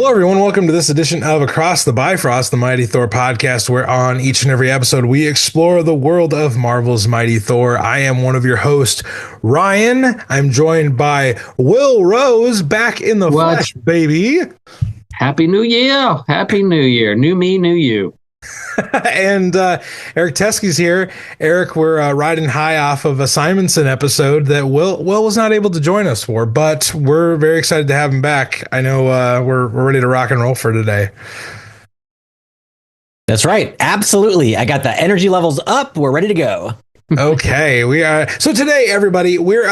Hello, everyone. Welcome to this edition of Across the Bifrost, the Mighty Thor podcast, where on each and every episode we explore the world of Marvel's Mighty Thor. I am one of your hosts, Ryan. I'm joined by Will Rose, back in the flesh, baby. Happy New Year. Happy New Year. New me, new you. And Eric Teskey's here. Eric, we're riding high off of a Simonson episode that Will was not able to join us for, but we're very excited to have him back. I know we're ready to rock and roll for today. That's right. Absolutely. I got the energy levels up. We're ready to go. Okay, we are. So today, everybody, we're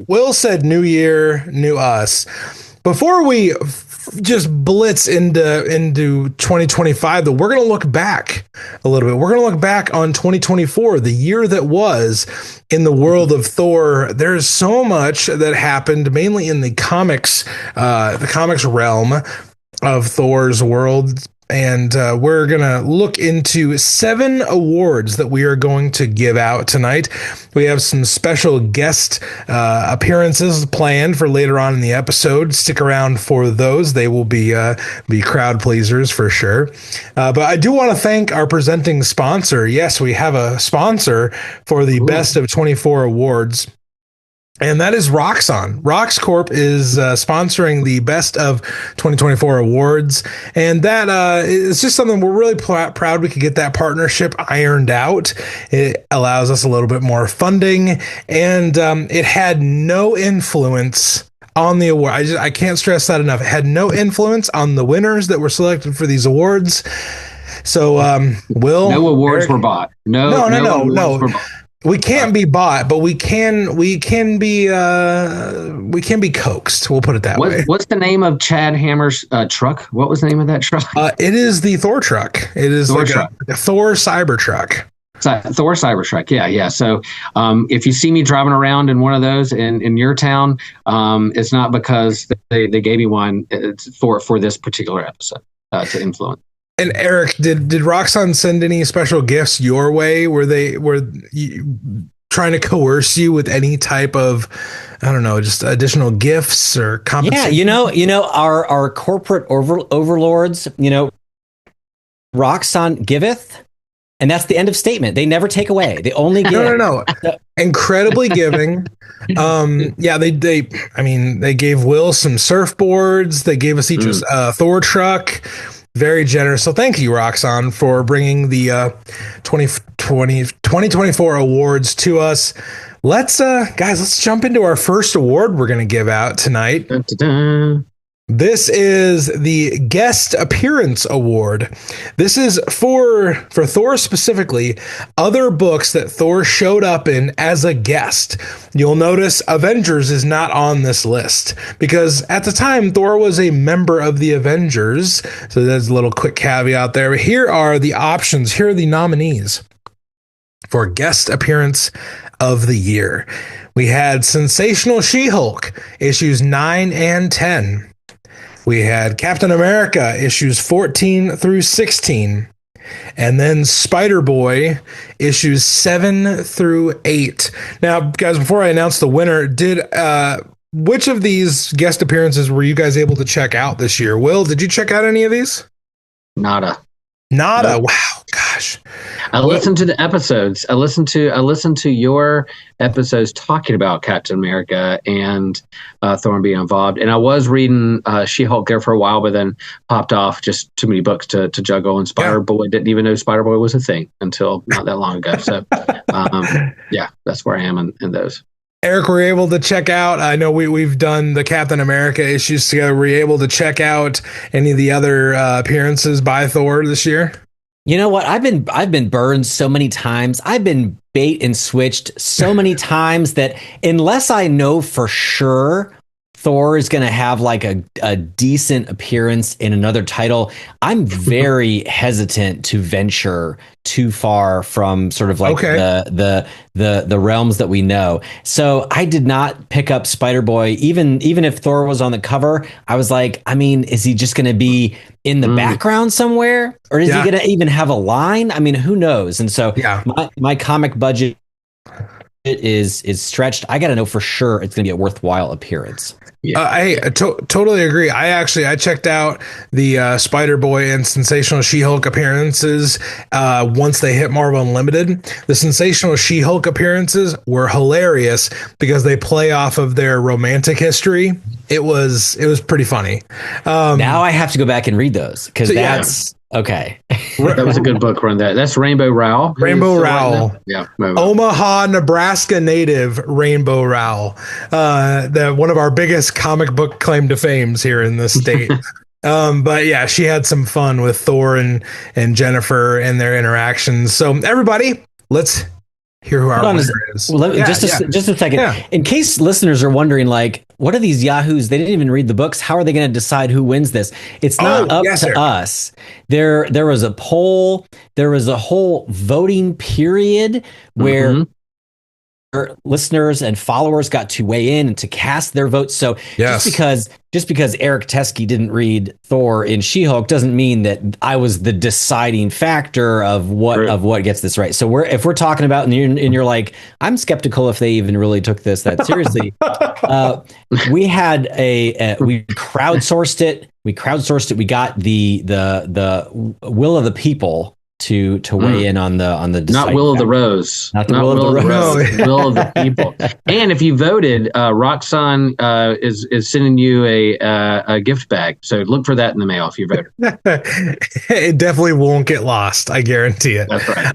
Will said New Year, new us. Before we just blitz into 2025, though, we're going to look back a little bit. We're going to look back on 2024, the year that was in the world of Thor. There's so much that happened, mainly in the comics realm of Thor's world. And we're going to look into 7 awards that we are going to give out tonight. We have some special guest appearances planned for later on in the episode. Stick around for those. They will be crowd pleasers for sure. But I do want to thank our presenting sponsor. Yes, we have a sponsor for the Best of 24 awards. And that is Roxxon. Rox Corp is sponsoring the Best of 2024 awards. And that is just something we're really proud we could get that partnership ironed out. It allows us a little bit more funding, and it had no influence on the award. I can't stress that enough. It had no influence on the winners that were selected for these awards. So, Will, no awards were bought. No. Were bought. We can't be bought, but we can be coaxed. We'll put it that way. What's the name of Chad Hammer's truck? What was the name of that truck? It is the Thor truck. It is Thor like a Thor Cybertruck. Thor Cybertruck. Yeah. So if you see me driving around in one of those in your town, it's not because they gave me one. It's for this particular episode to influence. And Eric, did Roxxon send any special gifts your way? Were you trying to coerce you with any type of, I don't know, just additional gifts or compensation? Yeah, our corporate overlords, Roxxon giveth, and that's the end of statement. They never take away. They only give. No. Incredibly giving. They gave Will some surfboards. They gave us each a Thor truck. Very generous. So thank you, Roxxon, for bringing the 2024 awards to us. Let's jump into our first award we're going to give out tonight. Dun, dun, dun. This is the Guest Appearance Award. This is for Thor specifically, other books that Thor showed up in as a guest. You'll notice Avengers is not on this list because at the time Thor was a member of the Avengers. So there's a little quick caveat there. But here are the options. Here are the nominees for Guest Appearance of the Year. We had Sensational She-Hulk, issues 9 and 10. We had Captain America, issues 14 through 16. And then Spider-Boy, issues 7 through 8. Now, guys, before I announce the winner, which of these guest appearances were you guys able to check out this year? Will, did you check out any of these? Nada. Nope. Wow, gosh. I listened to the episodes. I listened to your episodes talking about Captain America and Thor being involved. And I was reading She-Hulk there for a while, but then popped off. Just too many books to juggle. And Spider-Boy, didn't even know Spider-Boy was a thing until not that long ago. So, that's where I am in those. Eric, were you able to check out? I know we've done the Captain America issues together. Were you able to check out any of the other appearances by Thor this year? You know what? I've been burned so many times. I've been bait and switched so many times that unless I know for sure Thor is going to have like a decent appearance in another title, I'm very hesitant to venture too far from sort of like the realms that we know. So I did not pick up Spider-Boy, even if Thor was on the cover. I was like, I mean, is he just going to be in the background somewhere, or is he going to even have a line? I mean, who knows? And so my comic budget is stretched, I got to know for sure it's going to be a worthwhile appearance. Yeah. I totally agree. I checked out the Spider-Boy and Sensational She-Hulk appearances once they hit Marvel Unlimited. The Sensational She-Hulk appearances were hilarious because they play off of their romantic history. It was pretty funny. Now I have to go back and read those because that's okay. That was a good book run. That's Rainbow Rowell. Rainbow Rowell. Yeah. Omaha, Nebraska native Rainbow Rowell. One of our biggest comic book claim to fames here in the state. But yeah, she had some fun with Thor and Jennifer and their interactions. So everybody, let's hear who our winner is. Just a second. Yeah. In case listeners are wondering, like, what are these yahoos? They didn't even read the books. How are they going to decide who wins this? It's not up to us. There was a poll. There was a whole voting period where listeners and followers got to weigh in and to cast their votes. So just because Eric Teskey didn't read Thor in She-Hulk doesn't mean that I was the deciding factor of what gets this right. So if we're talking about and you're like, I'm skeptical if they even really took this that seriously. We had we crowdsourced it. We got the will of the people to weigh in on the not Will of the Rose, not the Will of the Rose, Will of the people. And if you voted, Roxxon is sending you a gift bag, so look for that in the mail if you voted. It definitely won't get lost, I guarantee it. That's right.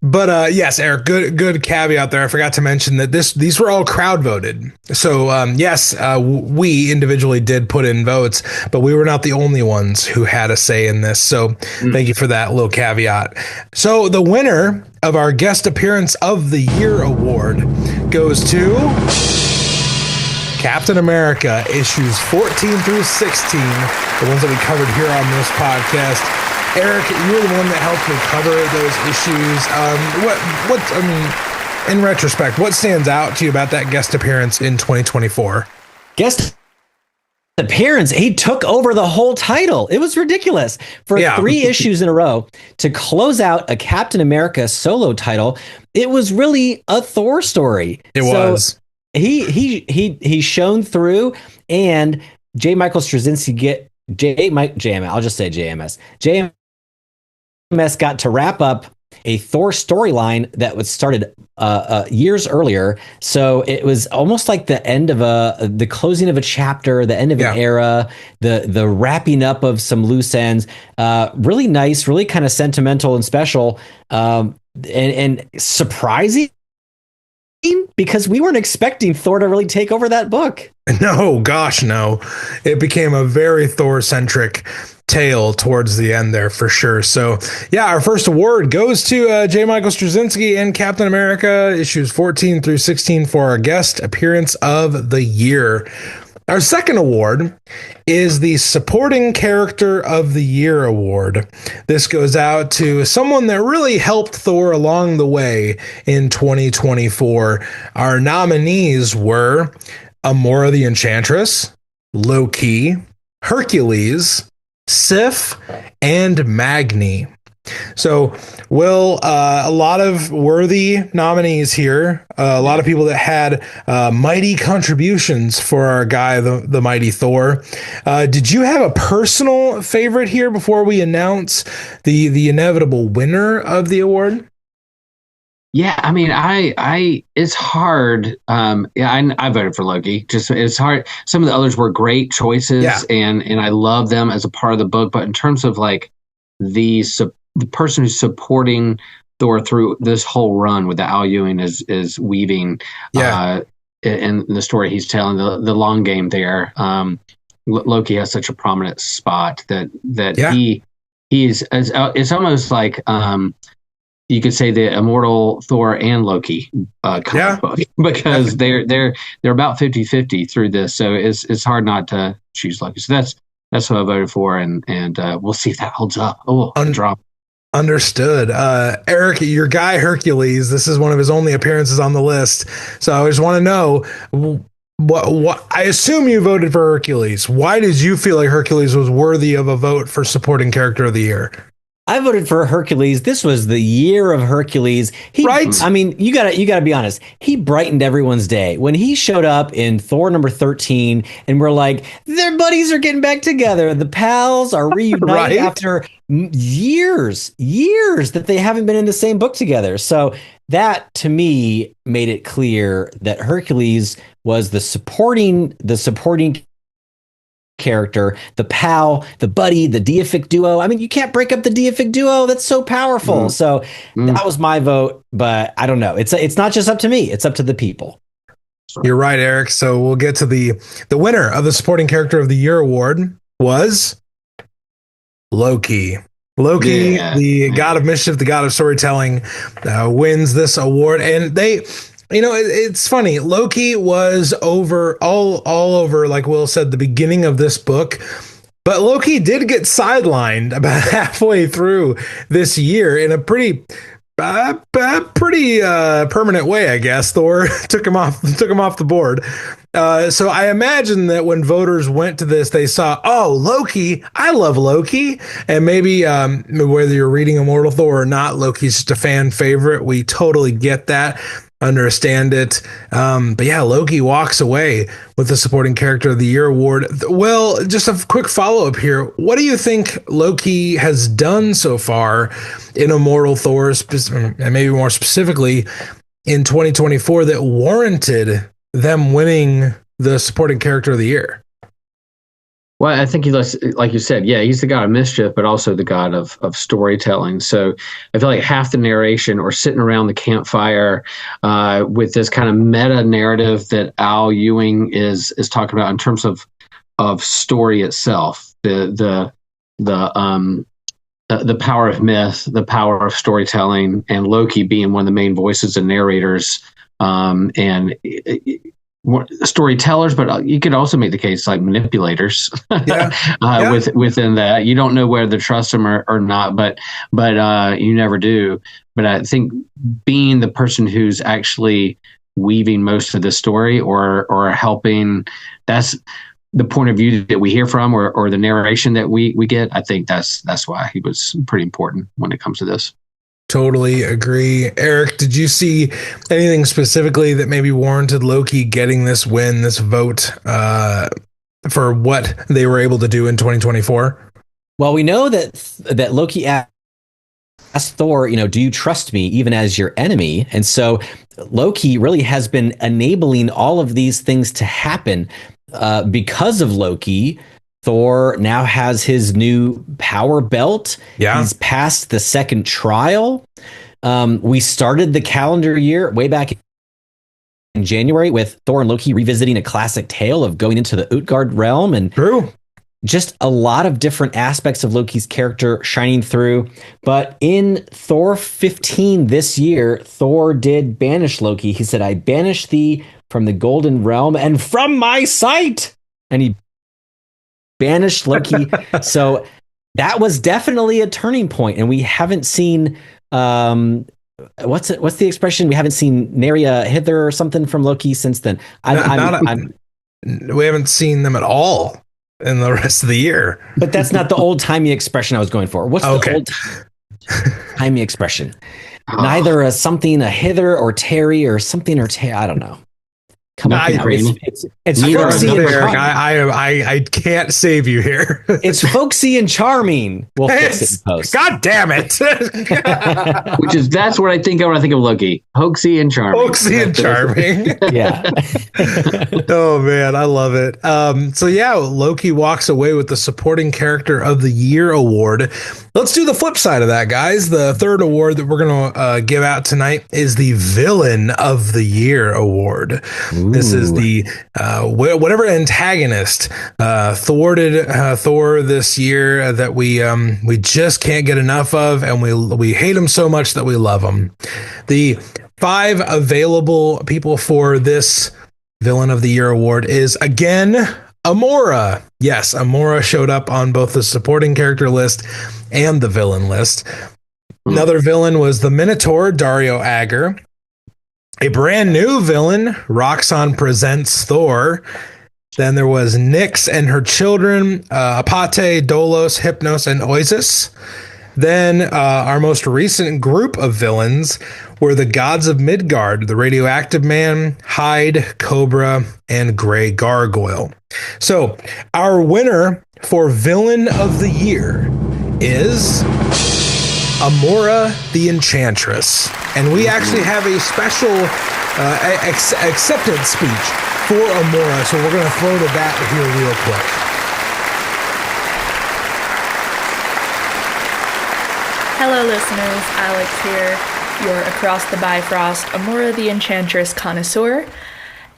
But yes, Eric, good caveat there. I forgot to mention that these were all crowd voted. So yes, we individually did put in votes, but we were not the only ones who had a say in this. So thank you for that little caveat. So the winner of our Guest Appearance of the Year award goes to Captain America, issues 14 through 16, the ones that we covered here on this podcast. Eric, you're the one that helped me cover those issues. In retrospect, what stands out to you about that guest appearance in 2024? Guest appearance, he took over the whole title. It was ridiculous for 3 issues in a row to close out a Captain America solo title. It was really a Thor story. It was. He shone through, and J. Michael Straczynski I'll just say JMS. JMS got to wrap up a Thor storyline that was started years earlier. So it was almost like the end of the closing of a chapter, the end of an era, the wrapping up of some loose ends. Really nice, really kind of sentimental and special, and surprising, because we weren't expecting Thor to really take over that book. No, gosh, no. It became a very Thor-centric tale towards the end there, for sure. So, yeah, our first award goes to J. Michael Straczynski and Captain America, issues 14 through 16, for our Guest Appearance of the Year. Our second award is the Supporting Character of the Year award. This goes out to someone that really helped Thor along the way in 2024. Our nominees were Amora the Enchantress, Loki, Hercules, Sif, and Magni. So, Will, a lot of worthy nominees here. A lot of people that had mighty contributions for our guy, the mighty Thor. Did you have a personal favorite here before we announce the inevitable winner of the award? Yeah, I mean, it's hard. I voted for Loki. Just, it's hard. Some of the others were great choices, and I love them as a part of the book. But in terms of like the person who's supporting Thor through this whole run with the Al Ewing is weaving, in the story he's telling, the long game there. Loki has such a prominent spot that it's almost like you could say the Immortal Thor and Loki comic book, because they're about 50-50 through this. So it's hard not to choose Loki. So that's what I voted for, and we'll see if that holds up. Drop. Understood. Eric, your guy Hercules, this is one of his only appearances on the list. So I just want to know what I assume you voted for Hercules. Why did you feel like Hercules was worthy of a vote for Supporting Character of the Year? I voted for Hercules. This was the year of Hercules. Right? I mean, you gotta be honest. He brightened everyone's day when he showed up in Thor number 13, and we're like, their buddies are getting back together. The pals are reunited Right? after years that they haven't been in the same book together. So that to me made it clear that Hercules was the supporting character, the pal, the buddy, the deific duo. I mean, you can't break up the deific duo. That's so powerful. So that was my vote, but I don't know. It's not just up to me. It's up to the people. You're right, Eric. So we'll get to the winner of the supporting character of the year award was Loki. Loki, the god of mischief, the god of storytelling, wins this award. And it's funny. Loki was all over, like Will said, the beginning of this book. But Loki did get sidelined about halfway through this year in a pretty permanent way, I guess. Thor took him off the board. So I imagine that when voters went to this, they saw, oh, Loki, I love Loki. And maybe whether you're reading Immortal Thor or not, Loki's just a fan favorite. We totally get that, understand it. But yeah, Loki walks away with the supporting character of the year award. Well, just a quick follow up here. What do you think Loki has done so far in Immortal Thor, and maybe more specifically in 2024, that warranted them winning the supporting character of the year? Well, I think like you said, he's the god of mischief, but also the god of storytelling. So I feel like half the narration, or sitting around the campfire with this kind of meta narrative that Al Ewing is talking about in terms of story itself, the power of myth, the power of storytelling, and Loki being one of the main voices and narrators, and storytellers, but you could also make the case like manipulators. Within that. You don't know whether to trust them or not, but you never do. But I think being the person who's actually weaving most of the story or helping, that's the point of view that we hear from, or the narration that we get. I think that's why he was pretty important when it comes to this. Totally agree. Eric, did you see anything specifically that maybe warranted Loki getting this win, this vote, for what they were able to do in 2024? Well, we know that Loki asked Thor, do you trust me even as your enemy? And so Loki really has been enabling all of these things to happen. Because of Loki, Thor now has his new power belt. Yeah. He's passed the second trial. We started the calendar year way back in January with Thor and Loki revisiting a classic tale of going into the Utgard realm, and true, just a lot of different aspects of Loki's character shining through. But in Thor 15 this year, Thor did banish Loki. He said, I banish thee from the golden realm and from my sight. And he banished Loki. So that was definitely a turning point, and we haven't seen what's the expression? We haven't seen Naria hither or something from Loki since then. We haven't seen them at all in the rest of the year. But that's not the old timey expression I was going for. What's the old timey expression? Neither a something a hither or Terry or something or I don't know. Come on, it's folksy and charming. I can't save you here. It's folksy and charming. We'll fix it in post. God damn it! That's what I think of when I think of Loki. Folksy and charming. Folksy and charming. Yeah. Oh man, I love it. So yeah, Loki walks away with the supporting character of the year award. Let's do the flip side of that, guys. The third award that we're going to give out tonight is the Villain of the Year award. Ooh. This is the whatever antagonist thwarted Thor this year that we just can't get enough of, and we hate him so much that we love him. The 5 available people for this Villain of the Year award is, again, Amora. Yes, Amora showed up on both the supporting character list and the villain list. Another villain was the Minotaur, Dario Agger. A brand new villain, Roxxon presents Thor. Then there was Nyx and her children, Apate, Dolos, Hypnos, and Oisis. Then our most recent group of villains were the gods of Midgard, the Radioactive Man, Hyde, Cobra, and Grey Gargoyle. So our winner for Villain of the Year is Amora the Enchantress. And we actually have a special acceptance speech for Amora, so we're going to throw to that here real quick. Hello listeners, Alex here, your Across the Bifrost Amora the Enchantress connoisseur,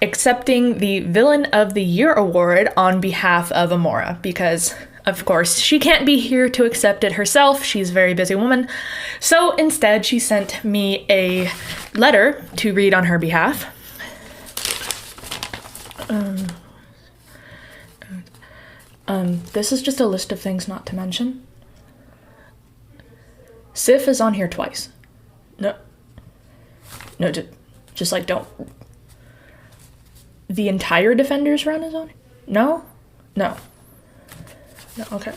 accepting the Villain of the Year award on behalf of Amora, because of course she can't be here to accept it herself, she's a very busy woman, so instead she sent me a letter to read on her behalf. This is just a list of things not to mention. Sif is on here twice. No, just like don't. The entire Defenders run is on. No. Okay.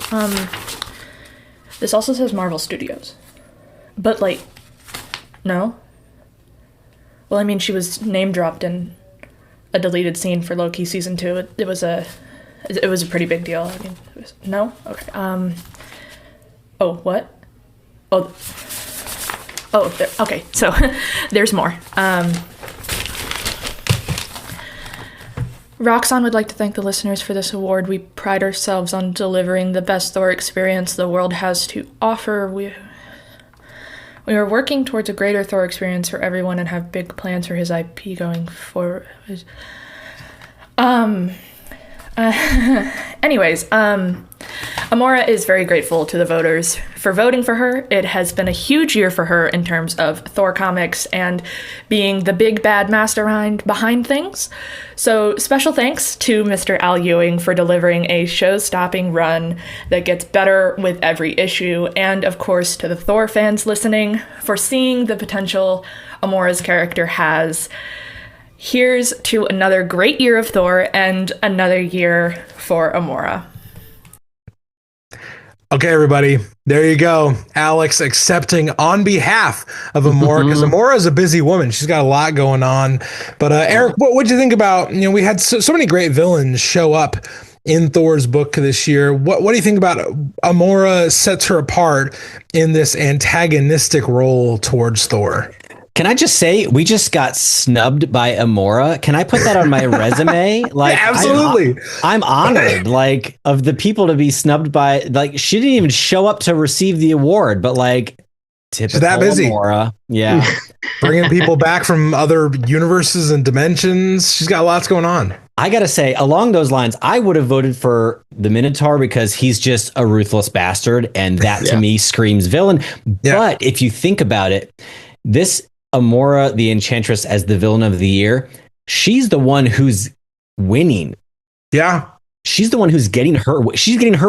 This also says Marvel Studios, but like, no. Well, I mean, she was name dropped in a deleted scene for Loki season 2. It was a pretty big deal. I mean, no. Okay. Oh, what? Okay, so there's more. Roxxon would like to thank the listeners for this award. We pride ourselves on delivering the best Thor experience the world has to offer. We are working towards a greater Thor experience for everyone and have big plans for his IP going forward. Anyways, Amora is very grateful to the voters for voting for her. It has been a huge year for her in terms of Thor comics and being the big bad mastermind behind things. So special thanks to Mr. Al Ewing for delivering a show-stopping run that gets better with every issue, and of course to the Thor fans listening for seeing the potential Amora's character has. Here's to another great year of Thor and another year for Amora. Okay, everybody, there you go. Alex accepting on behalf of Amora, because Amora is a busy woman. She's got a lot going on. But Eric, what do you think about, we had so many great villains show up in Thor's book this year. What do you think about Amora sets her apart in this antagonistic role towards Thor? Can I just say, we just got snubbed by Amora? Can I put that on my resume? Like, yeah, absolutely. I'm honored, like, of the people to be snubbed by, like, she didn't even show up to receive the award, but like, typical she's that busy. Amora. Yeah. Bringing people back from other universes and dimensions. She's got lots going on. I gotta say, along those lines, I would have voted for the Minotaur because he's just a ruthless bastard, and that to me screams villain. Yeah. But if you think about it, this Amora the Enchantress as the Villain of the Year, she's the one who's winning. Yeah. She's the one who's getting her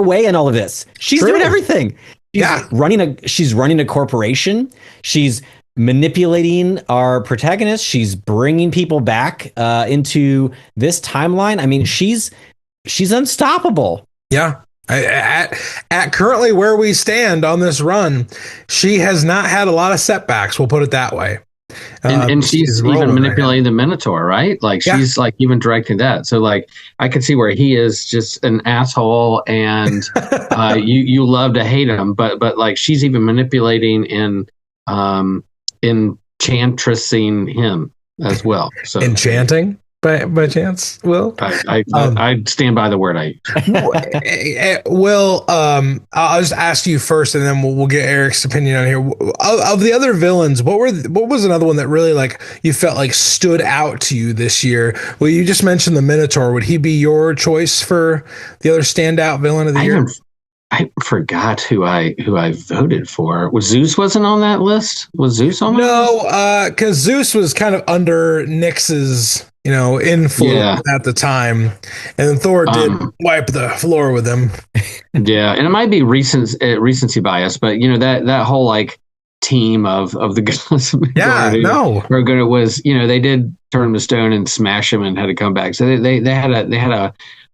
way in all of this. She's doing everything. She's running a corporation. She's manipulating our protagonist. She's bringing people back into this timeline. I mean, she's unstoppable. Yeah. At currently where we stand on this run, she has not had a lot of setbacks. We'll put it that way. And she's even manipulating the Minotaur, right? Like she's like even directing that. So like I can see where he is just an asshole, and you love to hate him, but like she's even manipulating and enchantressing him as well. So enchanting by chance, Will? I stand by the word I use. Will, I'll just ask you first, and then we'll get Eric's opinion on here. Of the other villains, what was another one that really like you felt like stood out to you this year? Well, you just mentioned the Minotaur. Would he be your choice for the other standout villain of the year? I forgot who I voted for. Was Zeus wasn't on that list? Was Zeus on that list? No, because Zeus was kind of under Nyx's influence at the time, and Thor did wipe the floor with him. Yeah, and it might be recency bias, but that whole like team of the guys. They did turn him to stone and smash him and had to come back. So they had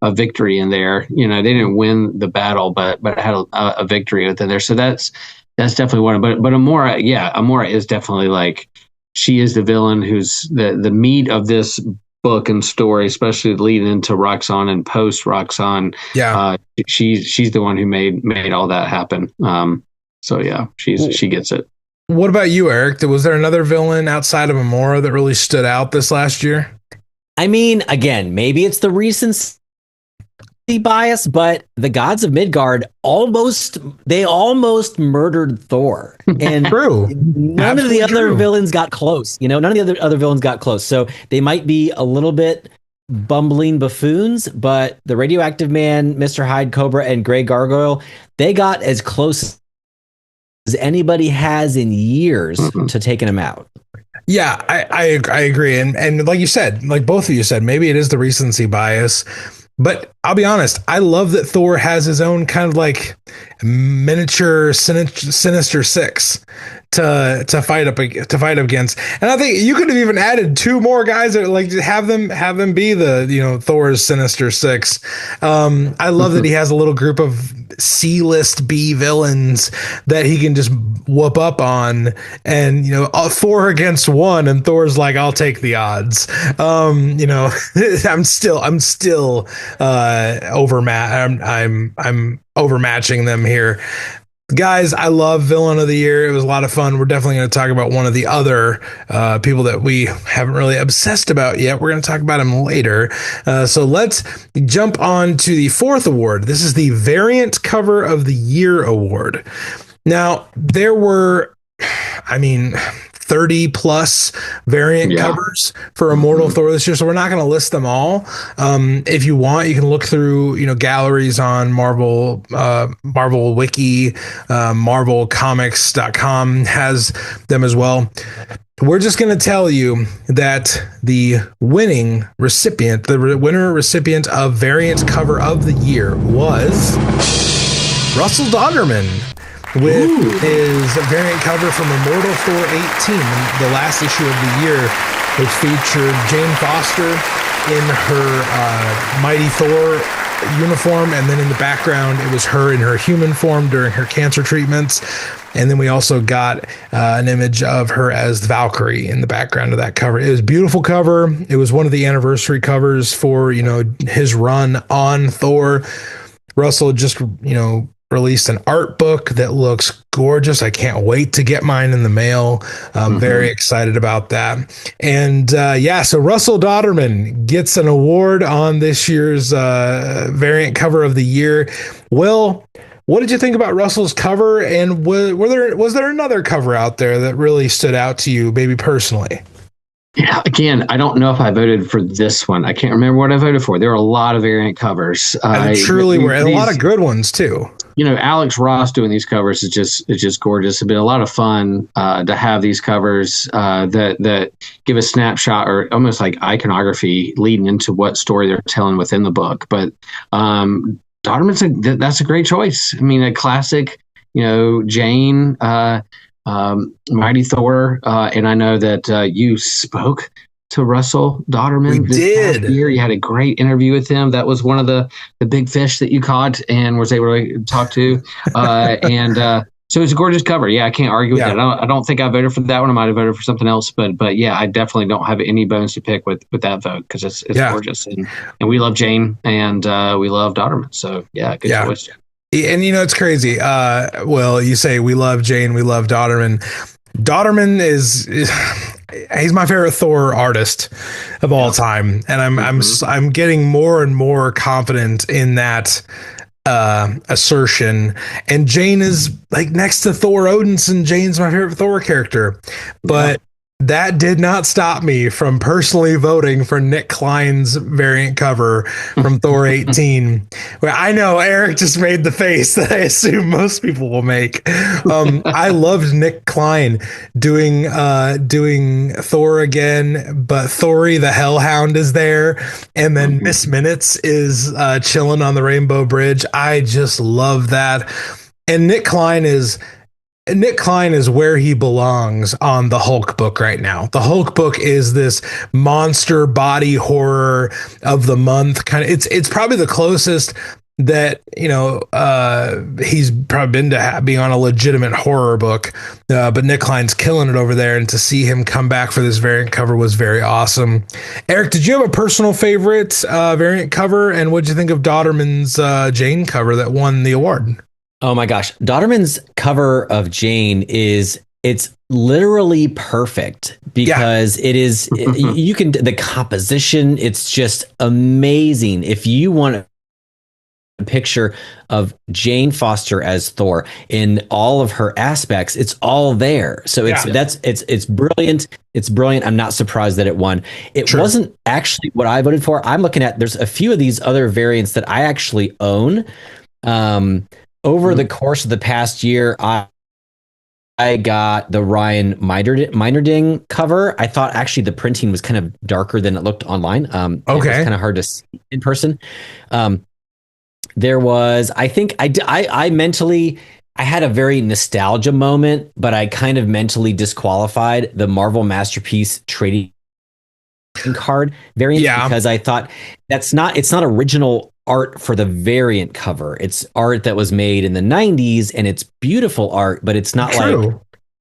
a victory in there. They didn't win the battle, but had a victory within there. So that's That's definitely one. But Amora is definitely like, she is the villain who's the meat of this book and story, especially leading into Roxxon and post Roxxon. Yeah. She's the one who made all that happen. So yeah, she gets it. What about you, Eric? Was there another villain outside of Amora that really stood out this last year? I mean, again, maybe it's the recency bias, but the gods of Midgard almost murdered Thor, and True. none of the other villains got close. None of the other villains got close. So they might be a little bit bumbling buffoons, but the Radioactive Man, Mr. Hyde, Cobra, and Grey Gargoyle, they got as close as anybody has in years to taking him out. Yeah, I agree. And like you said, like both of you said, maybe it is the recency bias. But I'll be honest, I love that Thor has his own kind of like miniature Sinister Six to fight against. And I think you could have even added two more guys that like have them be the Thor's Sinister Six. I love that he has a little group of C-list B villains that he can just whoop up on, and 4 against 1, and Thor's like, I'll take the odds. I'm still I'm overmatching them here. Guys, I love Villain of the Year. It was a lot of fun. We're definitely going to talk about one of the other people that we haven't really obsessed about yet. We're going to talk about him later. So let's jump on to the 4th award. This is the Variant Cover of the Year award. Now, there were, 30 plus variant covers for Immortal Thor this year, so we're not going to list them all. If you want, you can look through galleries on Marvel Wiki, marvelcomics.com has them as well. We're just going to tell you that the winner recipient of Variant Cover of the Year was Russell Dodderman, with his variant cover from Immortal Thor 18, the last issue of the year, which featured Jane Foster in her Mighty Thor uniform, and then in the background it was her in her human form during her cancer treatments. And then we also got an image of her as Valkyrie in the background of that cover. It was a beautiful cover. It was one of the anniversary covers for his run on Thor. Russell just released an art book that looks gorgeous. I can't wait to get mine in the mail. I'm very excited about that. And so Russell Dodderman gets an award on this year's Variant Cover of the Year. Will, what did you think about Russell's cover? And was there another cover out there that really stood out to you, maybe personally? Yeah, again, I don't know if I voted for this one. I can't remember what I voted for. There were a lot of variant covers. Truly were, and a lot of good ones too. Alex Ross doing these covers is just gorgeous. It's been a lot of fun to have these covers that give a snapshot or almost like iconography leading into what story they're telling within the book. But Dodderman's that's a great choice. A classic, Jane. Mighty Thor, and I know that you spoke to Russell Dodderman. We did. Year. You had a great interview with him. That was one of the big fish that you caught and was able to talk to. So it's a gorgeous cover. Yeah, I can't argue with that. I don't think I voted for that one. I might have voted for something else, but yeah, I definitely don't have any bones to pick with that vote because it's gorgeous, and we love Jane and we love Dodderman. So yeah, good choice. And it's crazy. Well, you say we love Jane, we love Dodderman. Dodderman is he's my favorite Thor artist of all time, and I'm getting more and more confident in that assertion. And Jane is like next to Thor Odinson. Jane's my favorite Thor character, but that did not stop me from personally voting for Nick Klein's variant cover from Thor 18. Well, I know Eric just made the face that I assume most people will make. I loved Nick Klein doing Thor again, but Thori the Hellhound is there, and then Miss Minutes is chilling on the Rainbow Bridge. I just love that. And Nick Klein is where he belongs on the Hulk book right now. The Hulk book is this monster body horror of the month kind of. It's probably the closest that he's probably been to be on a legitimate horror book, but Nick Klein's killing it over there, and to see him come back for this variant cover was very awesome. Eric, did you have a personal favorite variant cover, and what did you think of Dodderman's Jane cover that won the award? Oh my gosh, Dodderman's cover of Jane it's literally perfect because it is you can the composition, it's just amazing. If you want a picture of Jane Foster as Thor in all of her aspects, it's all there. So it's brilliant. It's brilliant. I'm not surprised that it won. It wasn't actually what I voted for. I'm looking at, there's a few of these other variants that I actually own. Over the course of the past year, I got the Ryan Meinerding cover. I thought actually the printing was kind of darker than it looked online. It was kind of hard to see in person. There was, I think I mentally, I had a very nostalgia moment, but I kind of mentally disqualified the Marvel Masterpiece trading card variant because I thought it's not original art for the variant cover. It's art that was made in the 90s, and it's beautiful art, but it's not like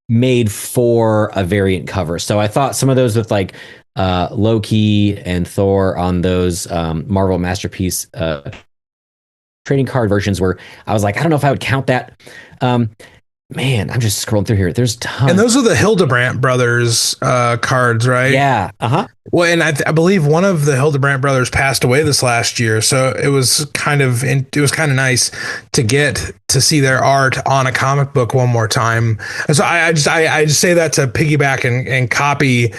made for a variant cover. So I thought some of those with like Loki and Thor on those Marvel Masterpiece trading card versions where I was like, I don't know if I would count that. Man, I'm just scrolling through here. There's tons. And those are the Hildebrandt brothers cards, right? Yeah. Well, and I believe one of the Hildebrandt brothers passed away this last year, so it was kind of nice to get to see their art on a comic book one more time. And so I just say that to piggyback and copy,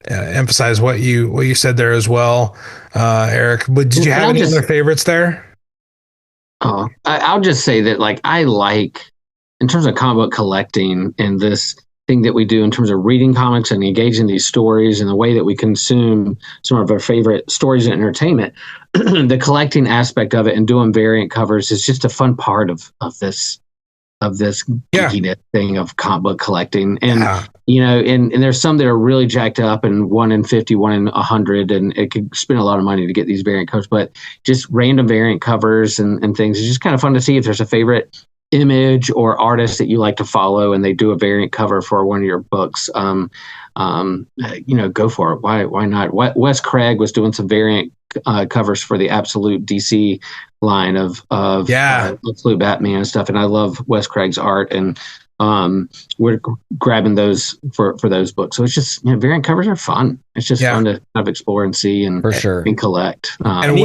emphasize what you said there as well, Eric. But did you have any other favorites there? Oh, I'll just say that, like, I like, in terms of comic book collecting and this thing that we do in terms of reading comics and engaging these stories and the way that we consume some of our favorite stories and entertainment, the collecting aspect of it and doing variant covers is just a fun part of this geekiness thing of comic book collecting. And and there's some that are really jacked up, and 1 in 50, 1 in 100, and it could spend a lot of money to get these variant covers, but just random variant covers and things. It's just kind of fun to see if there's a favorite image or artist that you like to follow and they do a variant cover for one of your books. Go for it. Why not? Wes Craig was doing some variant covers for the Absolute DC line of Absolute Batman and stuff, and I love Wes Craig's art, and we're grabbing those for those books. So it's just, variant covers are fun. It's just fun to kind of explore and see and for sure and collect. And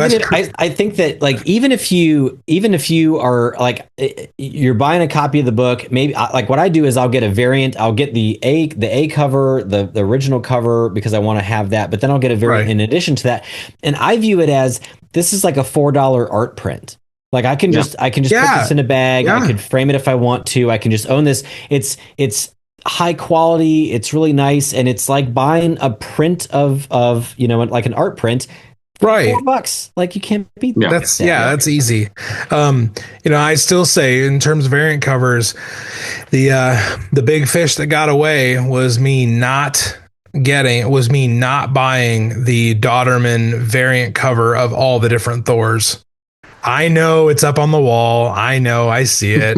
I think that, like, even if you are like, you're buying a copy of the book, maybe like what I do is I'll get a variant. I'll get the A cover, the original cover, because I want to have that. But then I'll get a variant in addition to that. And I view it as, this is like a $4 art print. Like I can just put this in a bag. I could frame it if I want to. I can just own this. It's high quality. It's really nice, and it's like buying a print of like an art print. Right. $4. Like, you can't beat that. That's easy. I still say, in terms of variant covers, the big fish that got away was me not buying the Dodderman variant cover of all the different Thors. I know it's up on the wall. I know, I see it.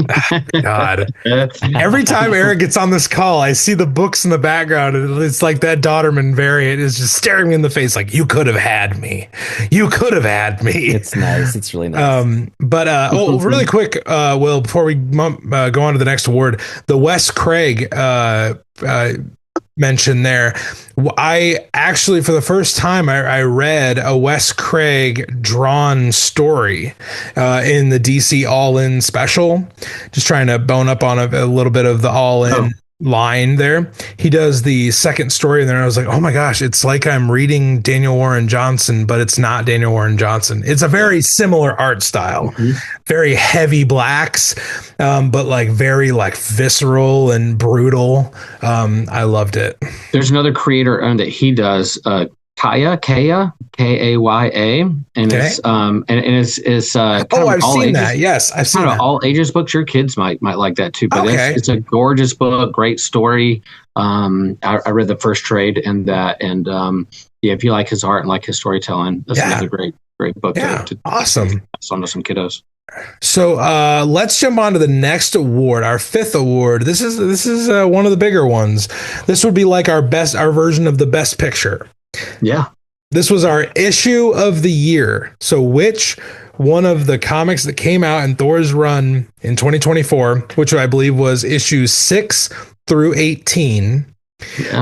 God. Every time Eric gets on this call, I see the books in the background, and it's like that Dodderman variant is just staring me in the face like, you could have had me. You could have had me. It's nice. It's really nice. Really quick, Will, before we go on to the next award, the Wes Craig mention there. I actually, for the first time, I read a Wes Craig drawn story in the DC All-In special. Just trying to bone up on a little bit of the All-In line there. He does the second story, and then I was like, oh my gosh, it's like I'm reading Daniel Warren Johnson, but it's not Daniel Warren Johnson. It's a very similar art style, very heavy blacks, but like very like visceral and brutal. I loved it. There's another creator that he does, Kaya, Kaya, Kaya, and it's kind of I've seen that. Yes, I've seen kind that. of all ages books. Your kids might like that too. But it's a gorgeous book, great story. I read the first trade in that, and yeah, if you like his art and like his storytelling, that's another great book to awesome. pass on to some kiddos. So let's jump on to the next award, our fifth award. This is one of the bigger ones. This would be like our version of the best picture. Yeah. This was our issue of the year. So which one of the comics that came out in Thor's run in 2024, which I believe was issues 6 through 18,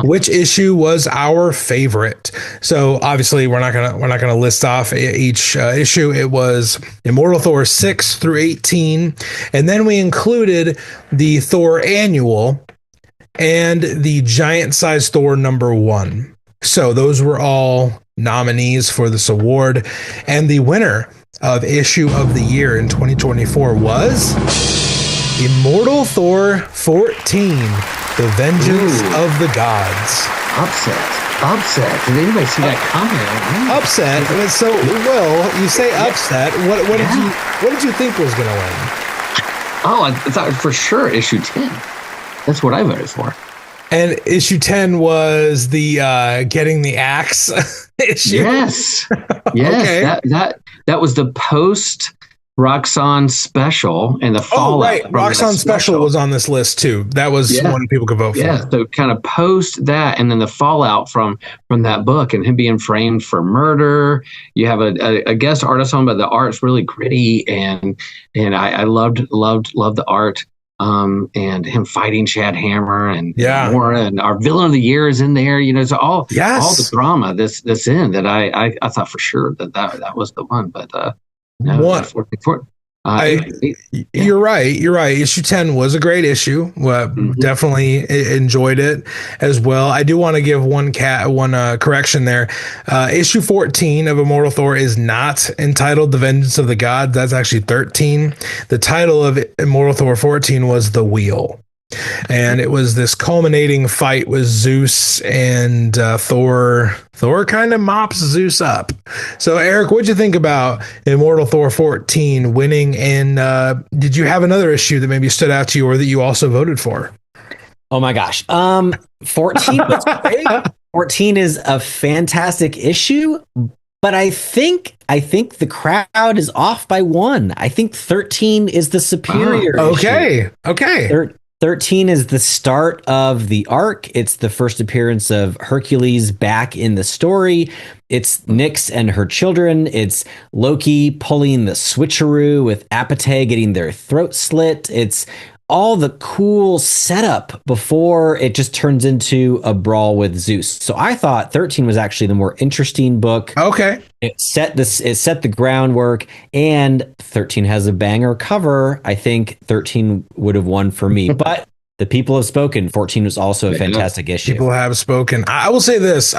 which issue was our favorite? So obviously we're not gonna list off each issue. It was Immortal Thor 6 through 18, and then we included the Thor annual and the giant size Thor #1. So those were all nominees for this award, and the winner of issue of the year in 2024 was Immortal Thor 14, The Vengeance of the Gods. Upset. Did anybody see that comment? Upset. So, Will, you say upset. What did you think was going to win? Oh, I thought for sure issue 10. That's what I voted for. And issue 10 was the getting the axe issue. Yes. Okay. That was the post Roxxon special and the fallout. Oh, right. Roxxon special was on this list too. That was one people could vote for. Yeah. So kind of post that, and then the fallout from that book and him being framed for murder. You have a guest artist on, but the art's really gritty, and I loved the art. And him fighting Chad Hammer and Mora, and our villain of the year is in there. You know, it's all the drama that's in that. I thought for sure that was the one, but you're right. Issue 10 was a great issue. Definitely enjoyed it as well. I do want to give one correction there. Issue 14 of Immortal Thor is not entitled The Vengeance of the Gods. That's actually 13. The title of Immortal Thor 14 was The Wheel. And it was this culminating fight with Zeus, and Thor kind of mops Zeus up. So, Eric, what'd you think about Immortal Thor 14 winning? And did you have another issue that maybe stood out to you or that you also voted for? Oh my gosh. 14 was great. 14 is a fantastic issue, but I think the crowd is off by one. I think 13 is the superior issue. Okay. 13 is the start of the arc. It's the first appearance of Hercules back in the story. It's Nyx and her children. It's Loki pulling the switcheroo with Apate getting their throat slit. It's all the cool setup before it just turns into a brawl with Zeus. So I thought 13 was actually the more interesting book. Okay. It set the groundwork, and 13 has a banger cover. I think 13 would have won for me, but the people have spoken. 14 was also a fantastic issue. People have spoken. I will say this,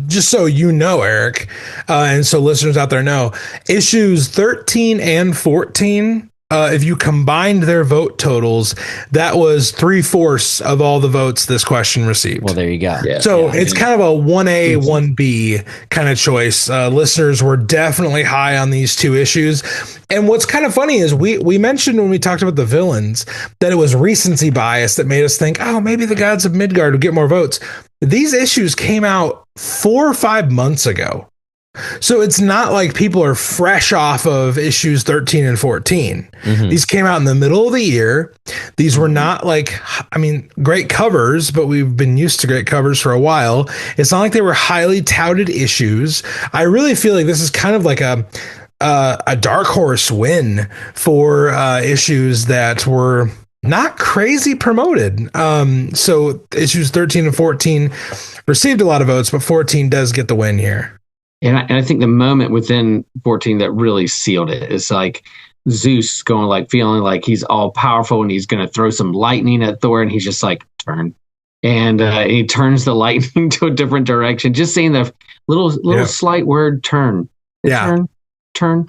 just so you know, Eric, and so listeners out there know, issues 13 and 14, if you combined their vote totals, that was 3/4 of all the votes this question received. Well, there you go. It's kind of a 1A, 1B kind of choice. Listeners were definitely high on these two issues. And what's kind of funny is we mentioned when we talked about the villains that it was recency bias that made us think, oh, maybe the Gods of Midgard would get more votes. These issues came out 4 or 5 months ago. So it's not like people are fresh off of issues 13 and 14. These came out in the middle of the year. These were not great covers, but we've been used to great covers for a while. It's not like they were highly touted issues. I really feel like this is kind of like a dark horse win for issues that were not crazy promoted. So issues 13 and 14 received a lot of votes, but 14 does get the win here. And I think the moment within 14 that really sealed it is like Zeus feeling like he's all powerful and he's going to throw some lightning at Thor, and he's just like, turn. And he turns the lightning to a different direction. Just saying the little slight word, turn. Turn.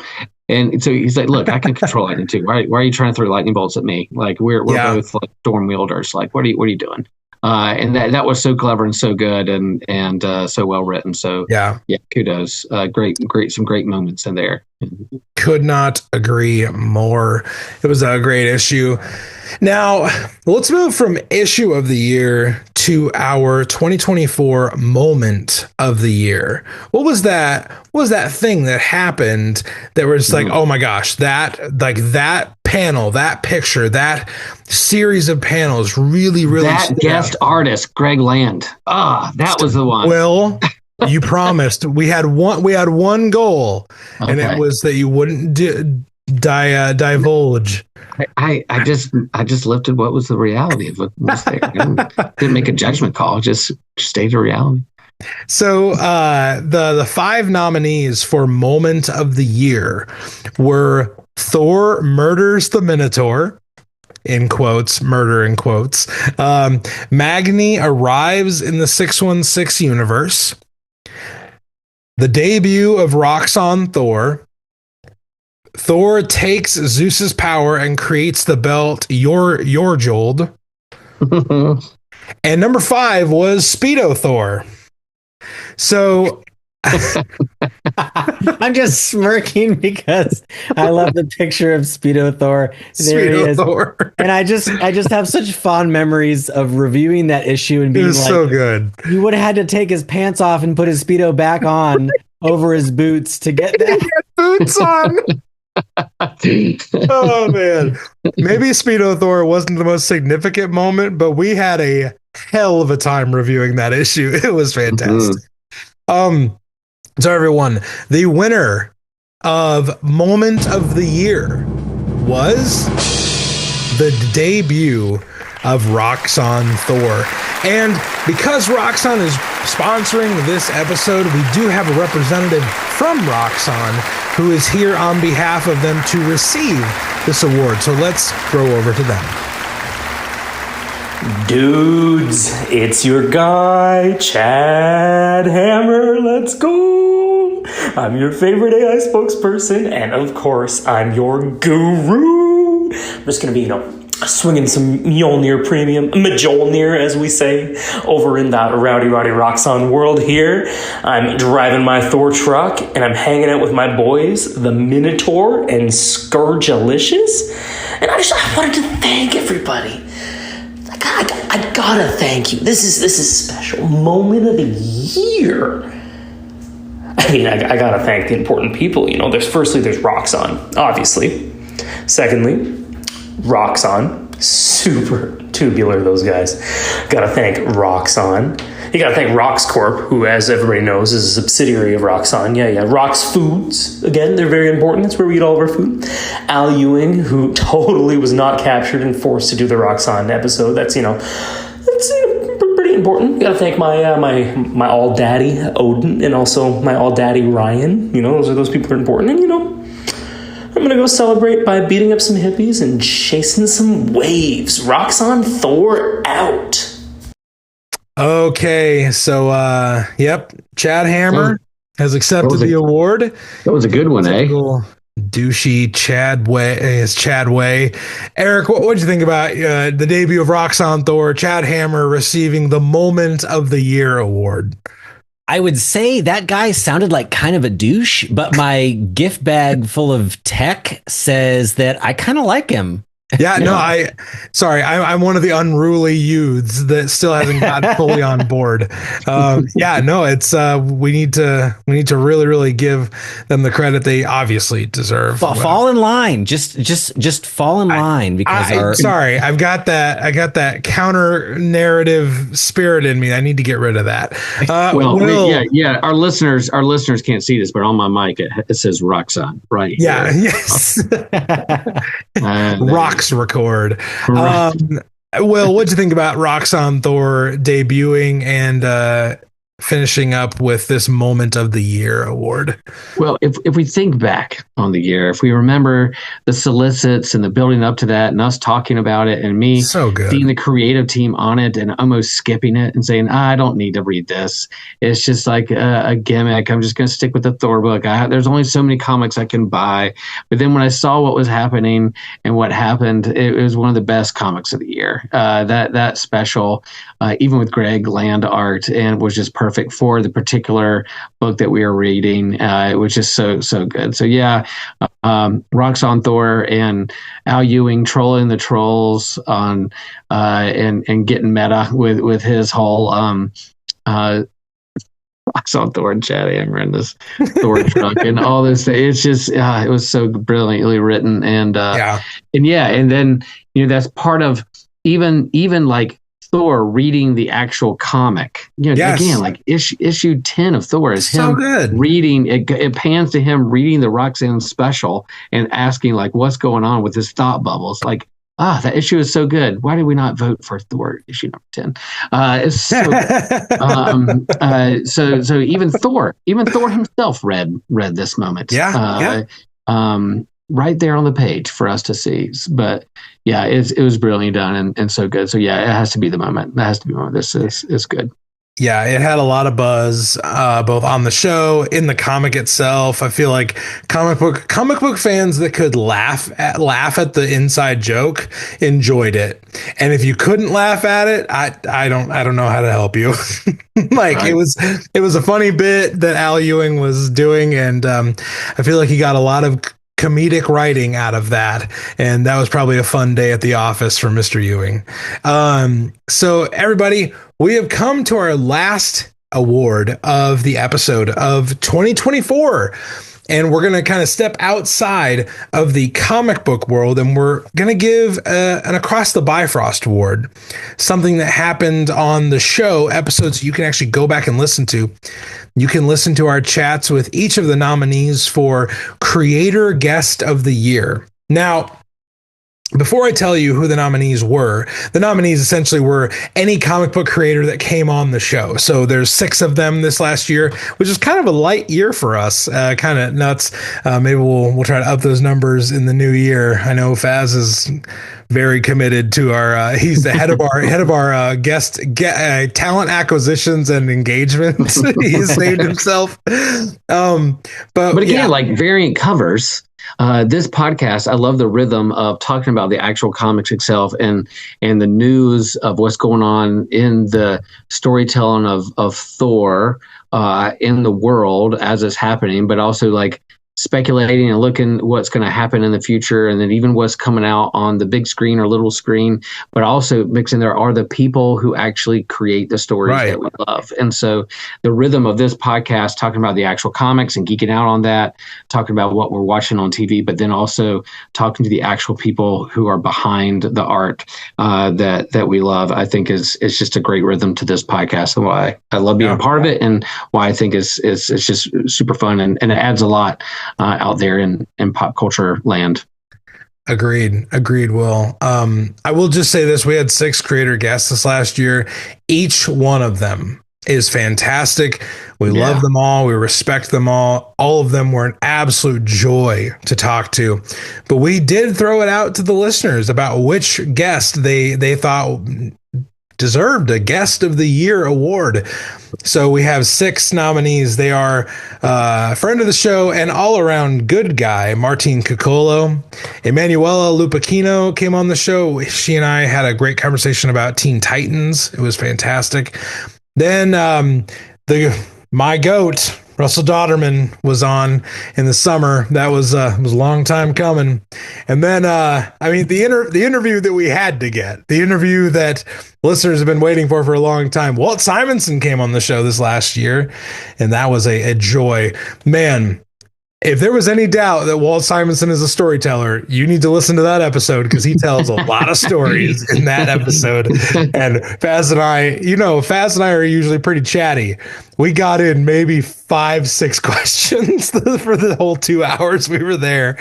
And so he's like, look, I can control lightning too. Why are you trying to throw lightning bolts at me? Like we're both like storm wielders. Like, what are you doing? and that was so clever and so good and so well written. So Yeah, kudos. Some great moments in there. could not agree more. It was a great issue. Now, let's move from issue of the year to our 2024 moment of the year. What was that thing that happened that was like, oh my gosh, that panel, that picture, that series of panels really that guest artist, Greg Land. That was the one. Well, you promised we had one goal, and it was that you wouldn't divulge. I just lifted what was the reality of what was there. Didn't make a judgment call. Just stayed to reality. So the 5 nominees for moment of the year were Thor murders the Minotaur, in quotes, murder in quotes. Magni arrives in the 616 universe. The debut of Roxxon Thor. Thor takes Zeus's power and creates the belt Jorjold. And number 5 was Speedo Thor. So I'm just smirking because I love the picture of Speedo Thor. There he is. Thor. And I just have such fond memories of reviewing that issue and being it was like, so good. You would have had to take his pants off and put his Speedo back on over his boots to get that. Boots on. Oh man, maybe Speedo Thor wasn't the most significant moment, but we had a hell of a time reviewing that issue. It was fantastic. So everyone, the winner of moment of the year was the debut of Roxxon Thor. And because Roxxon is sponsoring this episode, we do have a representative from Roxxon who is here on behalf of them to receive this award. So let's go over to them. Dudes, it's your guy, Chad Hammer. Let's go. I'm your favorite AI spokesperson, and of course, I'm your guru. I'm just going to be, swinging some Mjolnir premium, Mjolnir as we say, over in that rowdy Roxxon world here. I'm driving my Thor truck and I'm hanging out with my boys, the Minotaur and Scourgelicious. And I wanted to thank everybody. I gotta thank you. This is a special moment of the year. I mean, I gotta thank the important people. There's Roxxon, obviously. Secondly, Roxxon, super tubular, those guys. Gotta thank Roxxon. You gotta thank RoxCorp, who, as everybody knows, is a subsidiary of Roxxon. Yeah. Rox Foods, again, they're very important. That's where we get all of our food. Al Ewing, who totally was not captured and forced to do the Roxxon episode. That's pretty important. You gotta thank my all daddy Odin, and also my all daddy Ryan. Those people are important. And I'm gonna go celebrate by beating up some hippies and chasing some waves. Roxxon Thor out. Okay, so yep, Chad Hammer has accepted the award. That was a good one, Douchey Chad Way. Eric, what did you think about the debut of Roxxon Thor? Chad Hammer receiving the Moment of the Year award. I would say that guy sounded like kind of a douche, but my gift bag full of tech says that I kind of like him. Yeah, no, I'm one of the unruly youths that still hasn't gotten fully on board. It's we need to really, really give them the credit they obviously deserve. Fall in line, just fall in line because I've got that counter narrative spirit in me. I need to get rid of that. Our listeners can't see this, but on my mic it says Roxxon right here. Yeah, yes. Rox record. Right. Will, what'd you think about Roxxon Thor debuting and finishing up with this moment of the year award? Well, if we think back on the year, if we remember the solicits and the building up to that and us talking about it and me So good. seeing the creative team on it and almost skipping it and saying, I don't need to read this. It's just like a gimmick. I'm just going to stick with the Thor book. There's only so many comics I can buy. But then when I saw what was happening and what happened, it was one of the best comics of the year. That special, even with Greg Land art, and was just perfect for the particular book that we were reading. It was just so good. So yeah, Roxxon Thor and Al Ewing trolling the trolls on and getting meta with his whole Roxxon Thor and Chad Hammer in this Thor truck and all this. It's just it was so brilliantly written and then that's part of even like Thor reading the actual comic. Again, like issue 10 of Thor is so him good. reading. It pans to him reading the Roxanne special and asking like, "What's going on with his thought bubbles?" Like, that issue is so good. Why did we not vote for Thor issue number 10? It's so good. So even Thor himself read this moment. Right there on the page for us to see. But yeah, it was brilliantly done and so good. So yeah, it has to be the moment. That has to be the moment. This is good. Yeah, it had a lot of buzz, both on the show, in the comic itself. I feel like comic book fans that could laugh at the inside joke enjoyed it. And if you couldn't laugh at it, I don't know how to help you. Like right. It was a funny bit that Al Ewing was doing, and I feel like he got a lot of comedic writing out of that, and that was probably a fun day at the office for Mr. Ewing. So everybody, we have come to our last award of the episode of 2024, and we're going to kind of step outside of the comic book world, and we're going to give an Across the Bifrost award, something that happened on the show, episodes you can actually go back and listen to. You can listen to our chats with each of the nominees for Creator Guest of the Year. Now, before I tell you who the nominees essentially were any comic book creator that came on the show. So there's 6 of them this last year, which is kind of a light year for us, kind of nuts. Maybe we'll try to up those numbers in the new year. I know Faz is very committed to our he's the head of our guest talent acquisitions and engagement. He's named himself. But again, like variant covers. This podcast, I love the rhythm of talking about the actual comics itself and the news of what's going on in the storytelling of Thor in the world as it's happening, but also like speculating and looking what's going to happen in the future, and then even what's coming out on the big screen or little screen, but also mixing there are the people who actually create the stories that we love. And so the rhythm of this podcast, talking about the actual comics and geeking out on that, talking about what we're watching on TV, but then also talking to the actual people who are behind the art that we love, I think is just a great rhythm to this podcast, and why I love being a part of it, and why I think it's just super fun, and it adds a lot out there in pop culture land. Agreed, Will. I will just say this. We had 6 creator guests this last year. Each one of them is fantastic. We love them all. We respect them all. All of them were an absolute joy to talk to. But we did throw it out to the listeners about which guest they thought deserved a Guest of the Year award. So we have 6 nominees. They are friend of the show and all-around good guy, Martine Coccolo. Emanuela Lupacchino came on the show. She and I had a great conversation about Teen Titans. It was fantastic. Then my goat, Russell Dodderman, was on in the summer. That was a long time coming. And then, the interview that we had to get, the interview that listeners have been waiting for a long time. Walt Simonson came on the show this last year, and that was a joy. Man, if there was any doubt that Walt Simonson is a storyteller, you need to listen to that episode, because he tells a lot of stories in that episode. And Faz and I are usually pretty chatty. we got in maybe 5-6 questions for the whole 2 hours we were there.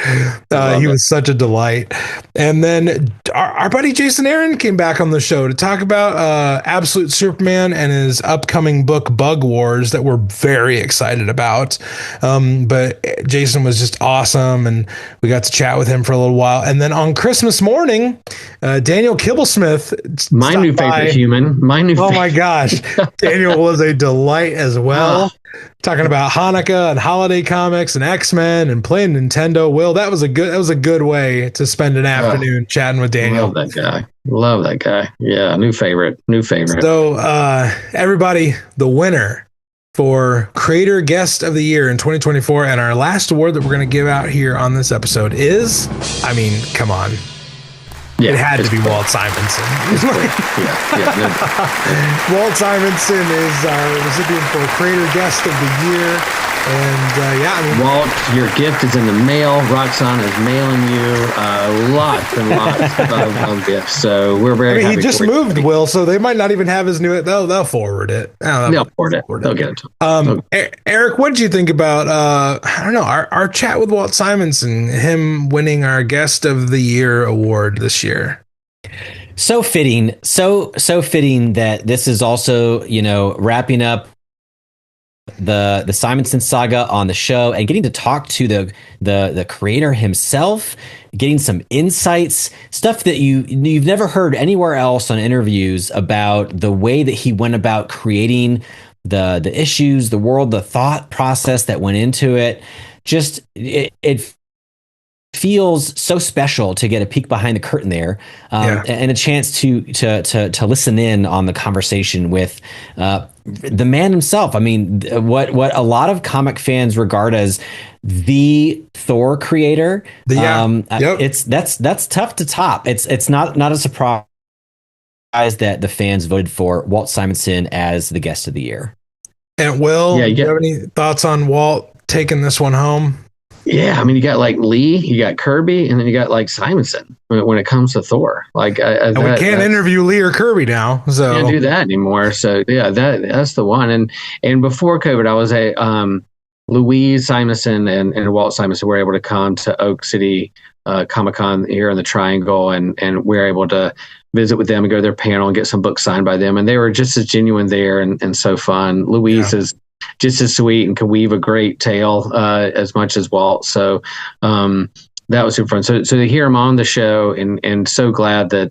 He was such a delight. And then our buddy Jason Aaron came back on the show to talk about Absolute Superman and his upcoming book Bug Wars that we're very excited about. But Jason was just awesome, and we got to chat with him for a little while. And then on Christmas morning, Daniel Kibblesmith, my new favorite human, oh my gosh, Daniel was a delight as well. Talking about Hanukkah and holiday comics and X-Men and playing Nintendo. Will, that was a good way to spend an afternoon chatting with Daniel. Love that guy. Yeah, new favorite. So everybody, the winner for Creator Guest of the Year in 2024, and our last award that we're going to give out here on this episode is, I mean, come on. Yeah, it had to be Walt Simonson. Walt Simonson is our recipient for Creator Guest of the Year. And Walt, your gift is in the mail. Roxxon is mailing you lots and lots of gifts. So we're very happy. He just moved, Will, so they might not even have his new. They'll forward it. They'll forward it. They'll get it. Eric, what did you think about I don't know, our chat with Walt Simonson, him winning our Guest of the Year award this year? So fitting, so fitting that this is also, wrapping up the Simonson saga on the show and getting to talk to the creator himself, getting some insights, stuff that you've never heard anywhere else on interviews about the way that he went about creating the issues, the world, the thought process that went into it. Just it feels so special to get a peek behind the curtain there, and a chance to listen in on the conversation with the man himself. I mean, what a lot of comic fans regard as the Thor creator. That's tough to top. It's not a surprise that the fans voted for Walt Simonson as the Guest of the Year. And Will, do you have any thoughts on Walt taking this one home? Yeah, I mean, you got like Lee, you got Kirby, and then you got like Simonson when it comes to Thor. Like, we can't interview Lee or Kirby now, so can't do that anymore. So yeah, that's the one. And before COVID, I was Louise Simonson and Walt Simonson were able to come to Oak City Comic-Con here in the Triangle, and we were able to visit with them and go to their panel and get some books signed by them. And they were just as genuine there and so fun. Louise is just as sweet and can weave a great tale as much as Walt. So that was super fun. So to hear him on the show, and so glad that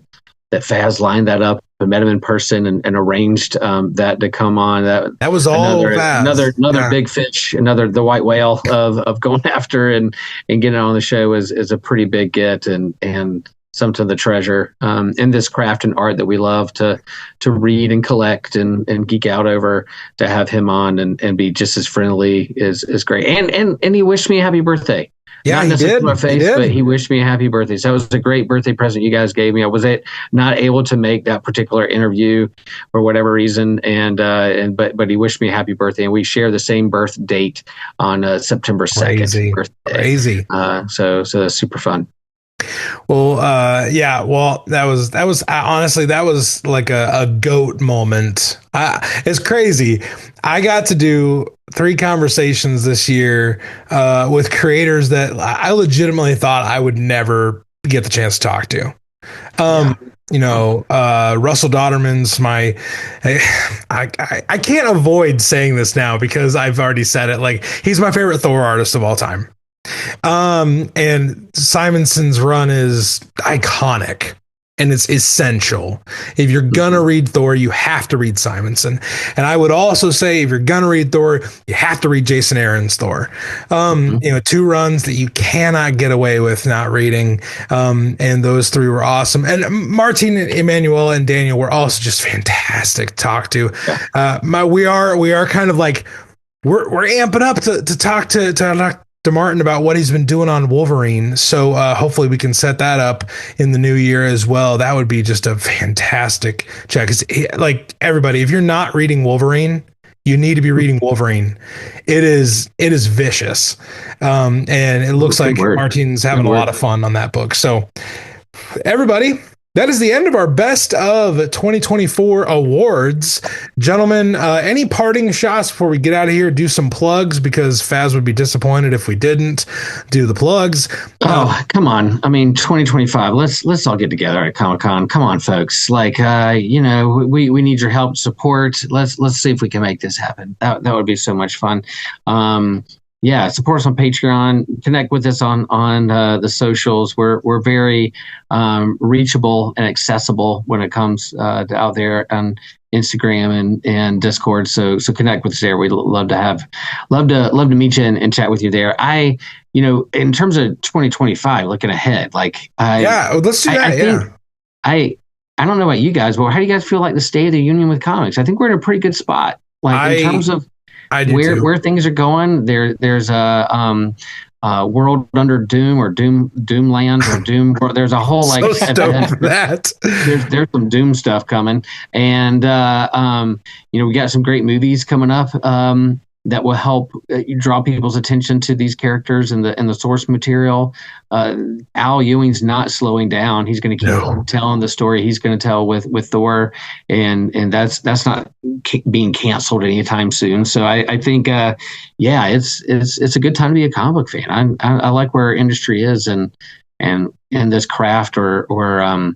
Faz lined that up and met him in person and arranged that to come on. That was all another big fish, the white whale of going after and getting on the show is a pretty big get and something of the treasure in this craft and art that we love to read and collect and geek out over. To have him on and be just as friendly is great. And he wished me a happy birthday. Yeah, not necessarily to my face, but he wished me a happy birthday. So that was a great birthday present you guys gave me. I was not able to make that particular interview for whatever reason, but he wished me a happy birthday, and we share the same birth date on September 2nd. Crazy. So that's super fun. Well, well, that was honestly, that was like a GOAT moment. It's crazy. I got to do 3 conversations this year with creators that I legitimately thought I would never get the chance to talk to. Russell Dodderman's I can't avoid saying this now because I've already said it. Like, he's my favorite Thor artist of all time. And Simonson's run is iconic and it's essential. If you're gonna read Thor, you have to read Simonson. And I would also say, if you're gonna read Thor, you have to read Jason Aaron's Thor. 2 runs that you cannot get away with not reading. And those 3 were awesome. And Martin, Emanuela, and Daniel were also just fantastic to talk to. We are kind of like, we're amping up to talk to Martin about what he's been doing on Wolverine. So hopefully we can set that up in the new year as well. That would be just a fantastic check. Like, everybody, if you're not reading Wolverine, you need to be reading Wolverine. It is vicious. And it looks like Martin's having a lot of fun on that book. So everybody, that is the end of our best of 2024 awards. Gentlemen, any parting shots before we get out of here? Do some plugs, because Faz would be disappointed if we didn't do the plugs. Oh, come on. I mean, 2025. Let's all get together at Comic-Con. Come on, folks. Like, we need your help, support. Let's see if we can make this happen. That would be so much fun. Yeah, support us on Patreon. Connect with us on the socials. We're very reachable and accessible when it comes to out there on Instagram and Discord. So connect with us there. We'd love to meet you and chat with you there. In terms of 2025, looking ahead, let's do that. I don't know about you guys, but how do you guys feel like the state of the union with comics? I think we're in a pretty good spot. In terms of where things are going, there's a World Under Doom or Doomland or Doom. There's a whole so stoked for that. There's some Doom stuff coming, and we got some great movies coming up that will help draw people's attention to these characters and the source material. Al Ewing's not slowing down. He's going to keep telling the story he's going to tell with Thor, and that's not being canceled anytime soon. So I think it's a good time to be a comic book fan. I like where our industry is and this craft or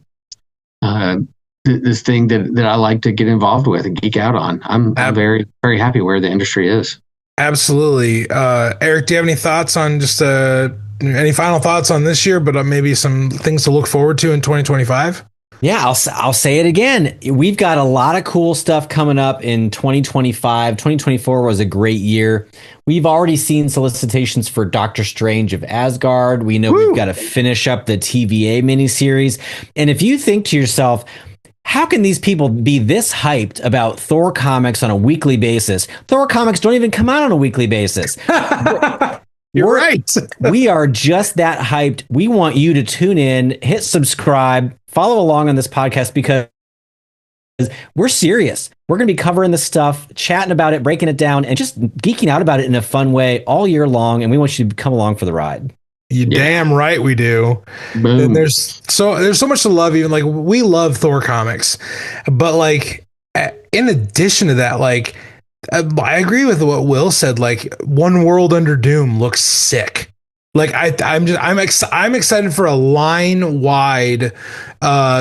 this thing that I like to get involved with and geek out on. I'm very, very happy where the industry is. Absolutely. Eric, do you have any thoughts on just any final thoughts on this year, but maybe some things to look forward to in 2025? Yeah, I'll say it again. We've got a lot of cool stuff coming up in 2025. 2024 was a great year. We've already seen solicitations for Doctor Strange of Asgard. We know we've got to finish up the TVA miniseries. And if you think to yourself, how can these people be this hyped about Thor comics on a weekly basis? Thor comics don't even come out on a weekly basis. You're right. We are just that hyped. We want you to tune in, hit subscribe, follow along on this podcast, because we're serious. We're going to be covering this stuff, chatting about it, breaking it down, and just geeking out about it in a fun way all year long. And we want you to come along for the ride. Damn right we do. Boom. And there's so much to love. Even like, we love Thor comics, but like, in addition to that, like, I agree with what Will said. Like, One World Under Doom looks sick. Like, I'm excited for a line wide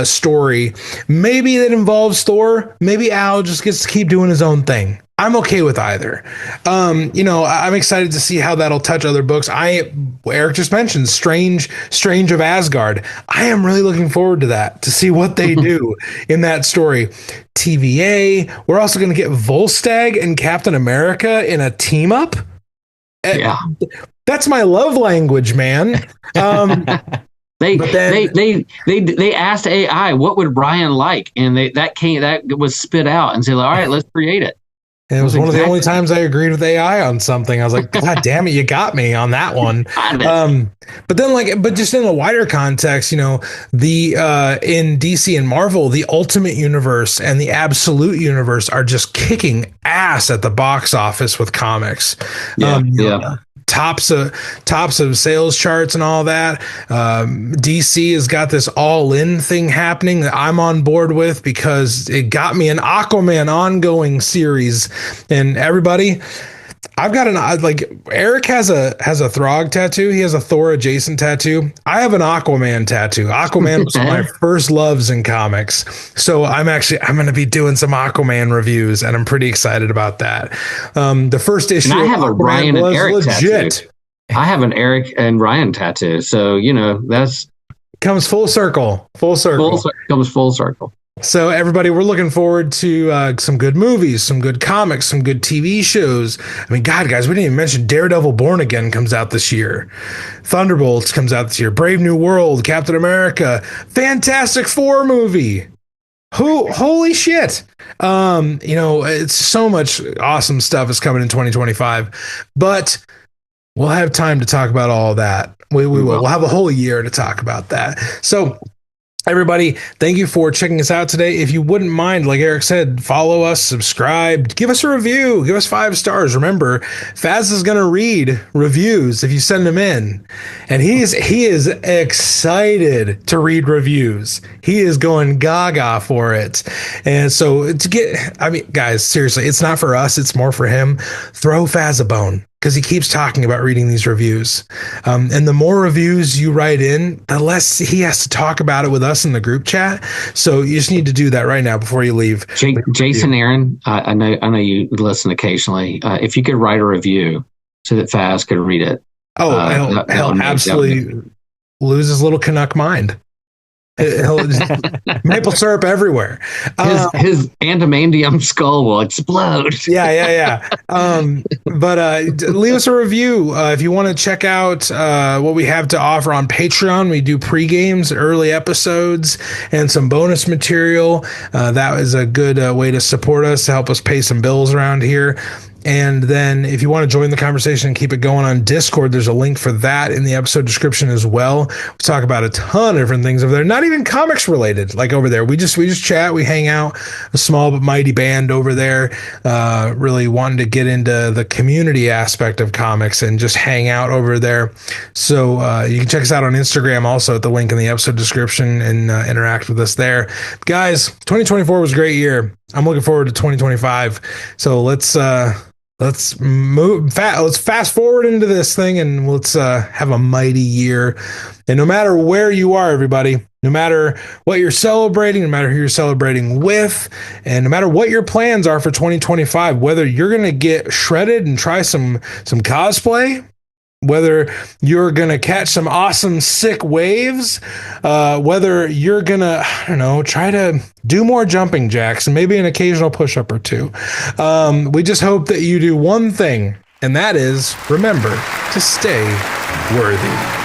story. Maybe that involves Thor. Maybe Al just gets to keep doing his own thing. I'm okay with either. I'm excited to see how that'll touch other books. Eric just mentioned Strange of Asgard. I am really looking forward to that, to see what they do in that story. TVA. We're also going to get Volstagg and Captain America in a team up. Yeah. That's my love language, man. They asked AI what would Brian like, and that was spit out and said, all right, let's create it. And it was one of the only times I agreed with AI on something. I was like, God damn it, you got me on that one. But then, but just in a wider context, in DC and Marvel, the Ultimate Universe and the Absolute Universe are just kicking ass at the box office with comics. Tops of sales charts and all that. DC has got this all-in thing happening that I'm on board with, because it got me an Aquaman ongoing series. And everybody, I've got Eric has a Throg tattoo. He has a Thor adjacent tattoo. I have an Aquaman tattoo. Aquaman was one of my first loves in comics. So I'm going to be doing some Aquaman reviews, and I'm pretty excited about that. The first issue I have of a Ryan and Eric legit. Tattoo. I have an Eric and Ryan tattoo. So, that's comes full circle. Comes full circle. So everybody, we're looking forward to some good movies, some good comics, some good TV shows. I mean, God, guys, we didn't even mention Daredevil Born Again comes out this year. Thunderbolts comes out this year. Brave New World, Captain America, Fantastic Four movie. Holy shit. It's so much awesome stuff is coming in 2025, but we'll have time to talk about all that. We will. We'll have a whole year to talk about that. So, Everybody, thank you for checking us out today. If you wouldn't mind, like Eric said, follow us, subscribe, give us a review, give us 5 stars. Remember, Faz is going to read reviews if you send them in. And he is excited to read reviews. He is going gaga for it. And so guys, seriously, it's not for us. It's more for him. Throw Faz a bone, because he keeps talking about reading these reviews. And the more reviews you write in, the less he has to talk about it with us in the group chat. So you just need to do that right now before you leave. Jason Aaron, I know you listen occasionally. If you could write a review so that Faz could read it. Oh, he'll absolutely lose his little Canuck mind. He'll maple syrup everywhere. His adamantium skull will explode. Yeah. But leave us a review if you want to check out what we have to offer on Patreon. We do pre-games, early episodes, and some bonus material. That is a good way to support us, to help us pay some bills around here. And then if you want to join the conversation and keep it going on Discord, there's a link for that in the episode description as well. We talk about a ton of different things over there, not even comics related, like over there. We just chat, we hang out, a small but mighty band over there, really wanting to get into the community aspect of comics and just hang out over there. So you can check us out on Instagram also at the link in the episode description and interact with us there. Guys, 2024 was a great year. I'm looking forward to 2025. So let's fast forward into this thing, and let's have a mighty year. And no matter where you are, everybody, no matter what you're celebrating, no matter who you're celebrating with, and no matter what your plans are for 2025, whether you're going to get shredded and try some cosplay, whether you're going to catch some awesome sick waves, whether you're going to, try to do more jumping jacks and maybe an occasional push-up or two. We just hope that you do one thing, and that is remember to stay worthy.